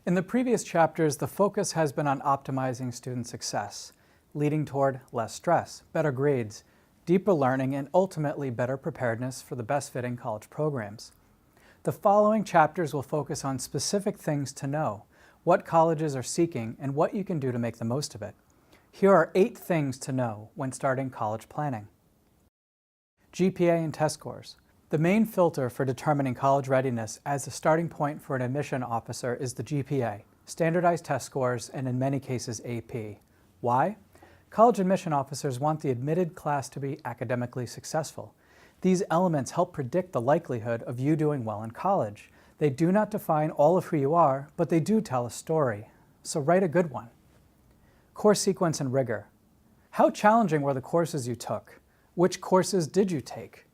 In the previous chapters, the focus has been on optimizing student success, leading toward less stress, better grades, deeper learning, and ultimately better preparedness for the best-fitting college programs. The following chapters will focus on specific things to know, what colleges are seeking, and what you can do to make the most of it. Here are 8 things to know when starting college planning. GPA and Test Scores. The main filter for determining college readiness as a starting point for an admission officer is the GPA, standardized test scores, and in many cases AP. Why? College admission officers want the admitted class to be academically successful. These elements help predict the likelihood of you doing well in college. They do not define all of who you are, but they do tell a story. So write a good one. Course sequence and rigor. How challenging were the courses you took? Which courses did you take?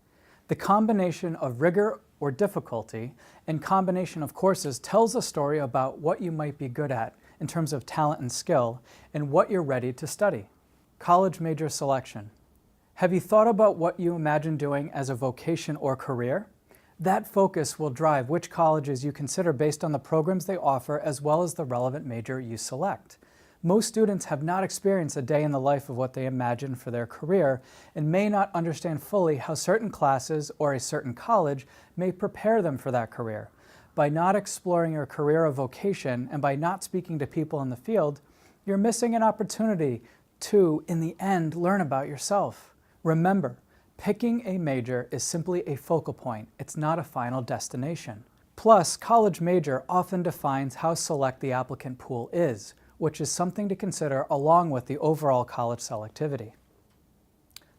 The combination of rigor or difficulty and combination of courses tells a story about what you might be good at in terms of talent and skill and what you're ready to study. College major selection. Have you thought about what you imagine doing as a vocation or career? That focus will drive which colleges you consider based on the programs they offer as well as the relevant major you select. Most students have not experienced a day in the life of what they imagine for their career and may not understand fully how certain classes or a certain college may prepare them for that career. By not exploring your career or vocation and by not speaking to people in the field, you're missing an opportunity to, in the end, learn about yourself. Remember, picking a major is simply a focal point. It's not a final destination. Plus, college major often defines how select the applicant pool is, which is something to consider along with the overall college selectivity.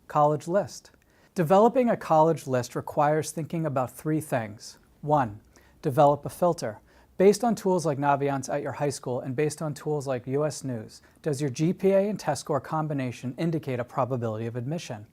College list. Developing a college list requires thinking about 3 things. 1. Develop a filter. Based on tools like Naviance at your high school and based on tools like US News, does your GPA and test score combination indicate a probability of admission?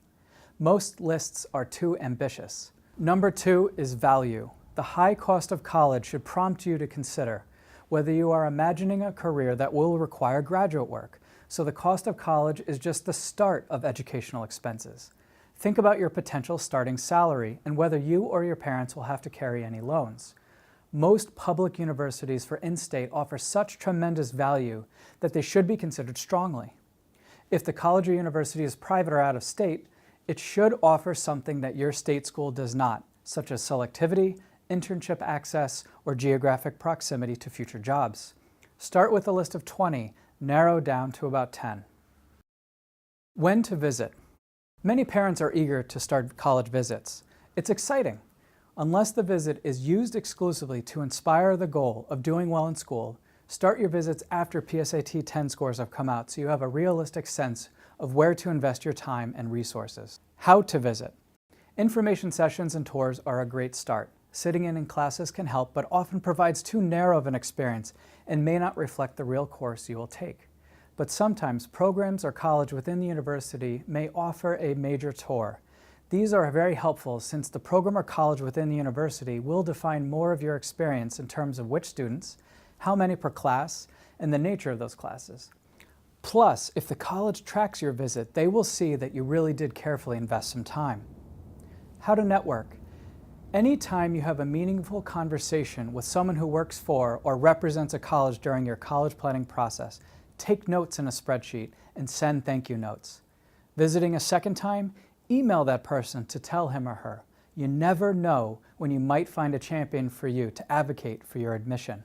Most lists are too ambitious. Number 2 is value. The high cost of college should prompt you to consider whether you are imagining a career that will require graduate work, so the cost of college is just the start of educational expenses. Think about your potential starting salary and whether you or your parents will have to carry any loans. Most public universities for in-state offer such tremendous value that they should be considered strongly. If the college or university is private or out of state, it should offer something that your state school does not, such as selectivity, internship access, or geographic proximity to future jobs. Start with a list of 20, narrow down to about 10. When to visit. Many parents are eager to start college visits. It's exciting. Unless the visit is used exclusively to inspire the goal of doing well in school, start your visits after PSAT 10 scores have come out so you have a realistic sense of where to invest your time and resources. How to visit. Information sessions and tours are a great start. Sitting in classes can help, but often provides too narrow of an experience and may not reflect the real course you will take. But sometimes programs or college within the university may offer a major tour. These are very helpful since the program or college within the university will define more of your experience in terms of which students, how many per class, and the nature of those classes. Plus, if the college tracks your visit, they will see that you really did carefully invest some time. How to network. Anytime you have a meaningful conversation with someone who works for or represents a college during your college planning process, take notes in a spreadsheet and send thank you notes. Visiting a second time, email that person to tell him or her. You never know when you might find a champion for you to advocate for your admission.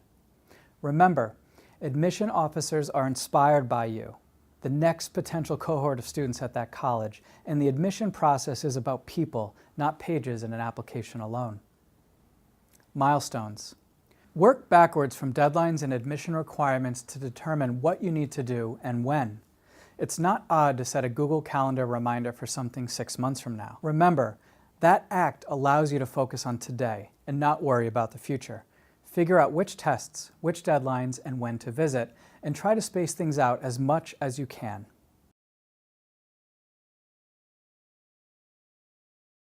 Remember, admission officers are inspired by you, the next potential cohort of students at that college, and the admission process is about people, not pages in an application alone. Milestones. Work backwards from deadlines and admission requirements to determine what you need to do and when. It's not odd to set a Google Calendar reminder for something 6 months from now. Remember, that act allows you to focus on today and not worry about the future. Figure out which tests, which deadlines, and when to visit, and try to space things out as much as you can.